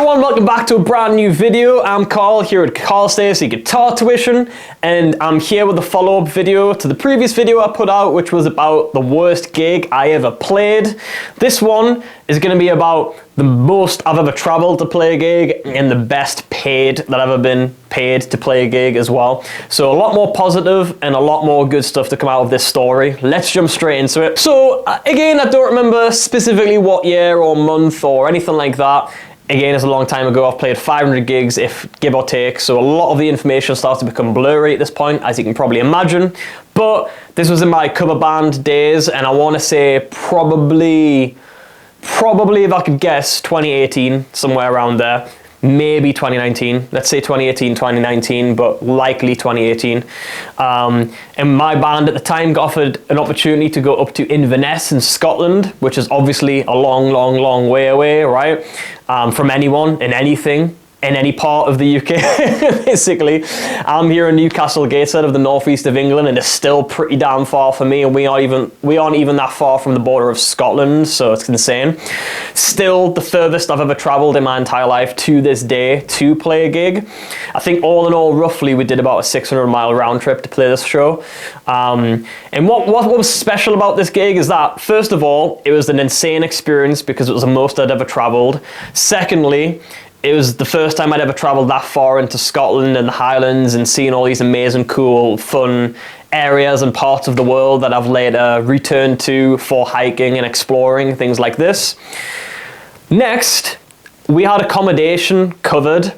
everyone, welcome back to a brand new video. I'm Carl here at Carl Stacey Guitar Tuition, and I'm here with a follow-up video to the previous video I put out, which was about the worst gig I ever played. This one is going to be about the most I've ever traveled to play a gig and the best paid that I've ever been paid to play a gig as well. So a lot more positive and a lot more good stuff to come out of this story. Let's jump straight into it. So again, I don't remember specifically what year or month or anything like that. Again, it's a long time ago. I've played 500 gigs, if give or take, so a lot of the information starts to become blurry at this point, as you can probably imagine. But this was in my cover band days, and I want to say probably if I could guess, 2018, somewhere around there. Maybe 2019. Let's say 2018, 2019, but likely 2018. And my band at the time got offered an opportunity to go up to Inverness in Scotland, which is obviously a long way away, right? From anyone and anything in any part of the UK, basically. I'm here in Newcastle, Gateshead of the northeast of England, and it's still pretty damn far for me, and we aren't even that far from the border of Scotland, so it's insane. Still the furthest I've ever traveled in my entire life to this day to play a gig. I think all in all, roughly, we did about a 600-mile round trip to play this show. And what was special about this gig is that, first of all, it was an insane experience because it was the most I'd ever traveled. Secondly, it was the first time I'd ever traveled that far into Scotland and the Highlands and seen all these amazing, cool, fun areas and parts of the world that I've later returned to for hiking and exploring, things like this. Next, we had accommodation covered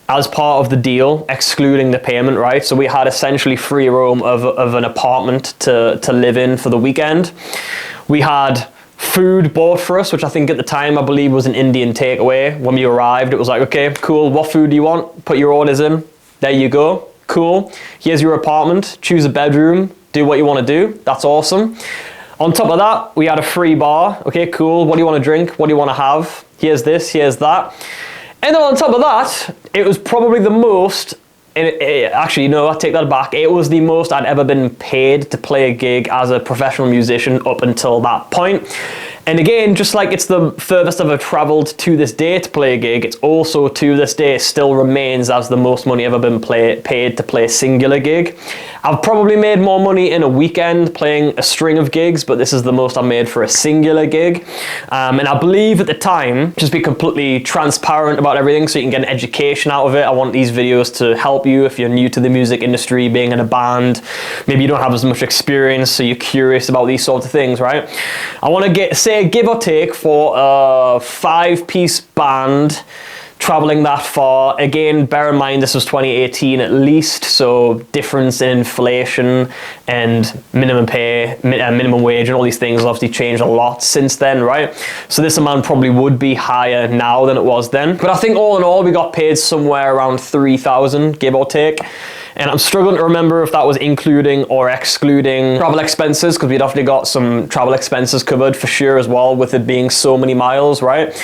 as part of the deal, excluding the payment, right? So we had essentially free roam of an apartment to live in for the weekend. We had food bought for us, which I think at the time I believe was an Indian takeaway. When we arrived, it was like, okay, cool, what food do you want? Put your orders in. There you go. Cool. Here's your apartment. Choose a bedroom. Do what you want to do. That's awesome. On top of that, we had a free bar. Okay, cool. What do you want to drink? What do you want to have? Here's this, here's that. And then on top of that, it was probably the most, actually, no, I take that back. It was the most I'd ever been paid to play a gig as a professional musician up until that point. And again, just like it's the furthest I've ever traveled to this day to play a gig, it's also to this day still remains as the most money ever been paid to play a singular gig. I've probably made more money in a weekend playing a string of gigs, but this is the most I made for a singular gig. And I believe at the time, just be completely transparent about everything so you can get an education out of it. I want these videos to help you if you're new to the music industry, being in a band. Maybe you don't have as much experience, so you're curious about these sorts of things, right? I want to say give or take for a 5-piece band traveling that far. Again, bear in mind this was 2018 at least, so difference in inflation and minimum pay, minimum wage and all these things obviously changed a lot since then, right? So this amount probably would be higher now than it was then. But I think all in all, we got paid somewhere around 3,000, give or take. And I'm struggling to remember if that was including or excluding travel expenses, because we'd definitely got some travel expenses covered for sure as well, with it being so many miles, right?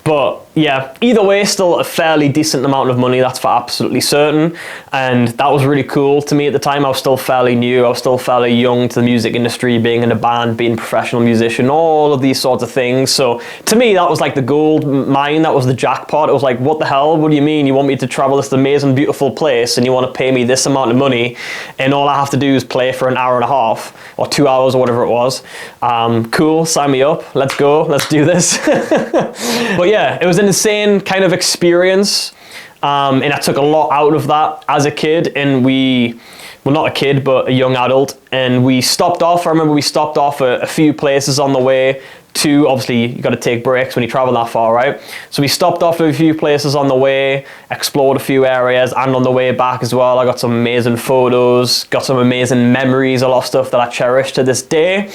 But yeah, either way, still a fairly decent amount of money, that's for absolutely certain. And that was really cool to me at the time. I was still fairly new, I was still fairly young to the music industry, being in a band, being a professional musician, all of these sorts of things. So to me, that was like the gold mine, that was the jackpot. It was like, what the hell? What do you mean? You want me to travel this amazing, beautiful place and you want to pay me this amount of money and all I have to do is play for an hour and a half or 2 hours or whatever it was. Cool, sign me up, let's go, let's do this. But yeah, it was an insane kind of experience, and I took a lot out of that as a kid. And well, not a kid, but a young adult, and we stopped off. I remember we stopped off a few places on the way to, obviously you got to take breaks when you travel that far, right? So we stopped off at a few places on the way, explored a few areas, and on the way back as well, I got some amazing photos, got some amazing memories, a lot of stuff that I cherish to this day.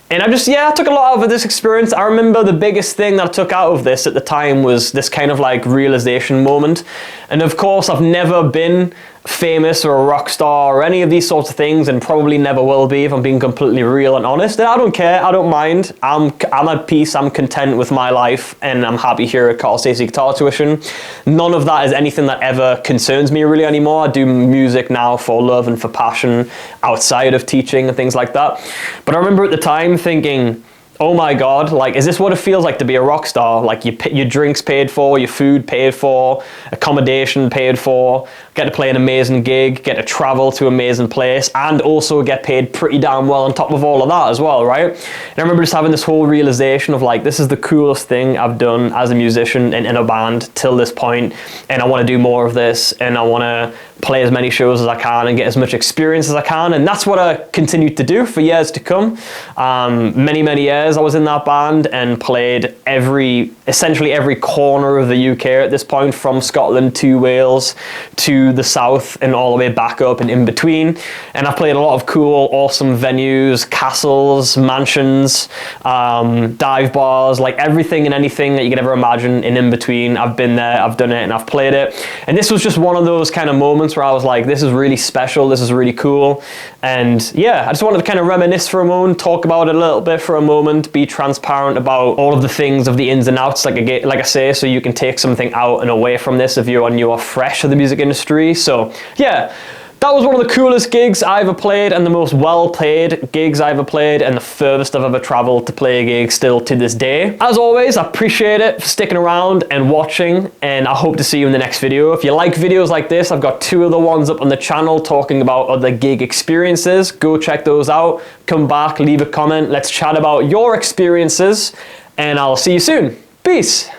And I took a lot out of this experience. I remember the biggest thing that I took out of this at the time was this kind of like realization moment. And of course, I've never been famous or a rock star or any of these sorts of things, and probably never will be if I'm being completely real and honest. And I don't care, I don't mind. I'm at peace, I'm content with my life, and I'm happy here at Carl Stacey Guitar Tuition. None of that is anything that ever concerns me really anymore. I do music now for love and for passion outside of teaching and things like that. But I remember at the time thinking, oh my God, like, is this what it feels like to be a rock star? Like, your drinks paid for, your food paid for, accommodation paid for, get to play an amazing gig, get to travel to an amazing place, and also get paid pretty damn well on top of all of that as well, right? And I remember just having this whole realization of like, this is the coolest thing I've done as a musician in a band till this point, and I want to do more of this, and I want to play as many shows as I can and get as much experience as I can, and that's what I continued to do for years to come. Many years I was in that band and played essentially every corner of the UK at this point, from Scotland to Wales to the south and all the way back up and in between. And I played a lot of cool, awesome venues, castles, mansions, dive bars, like everything and anything that you could ever imagine, and in between. I've been there, I've done it, and I've played it. And this was just one of those kind of moments where I was like, this is really special, this is really cool. And yeah, I just wanted to kind of reminisce for a moment, talk about it a little bit for a moment, be transparent about all of the things, of the ins and outs, like I say, so you can take something out and away from this if you're new or fresh to the music industry. So yeah, that was one of the coolest gigs I ever played, and the most well-paid gigs I ever played, and the furthest I've ever traveled to play a gig still to this day. As always, I appreciate it for sticking around and watching, and I hope to see you in the next video. If you like videos like this, I've got 2 other ones up on the channel talking about other gig experiences. Go check those out. Come back, leave a comment. Let's chat about your experiences, and I'll see you soon. Peace.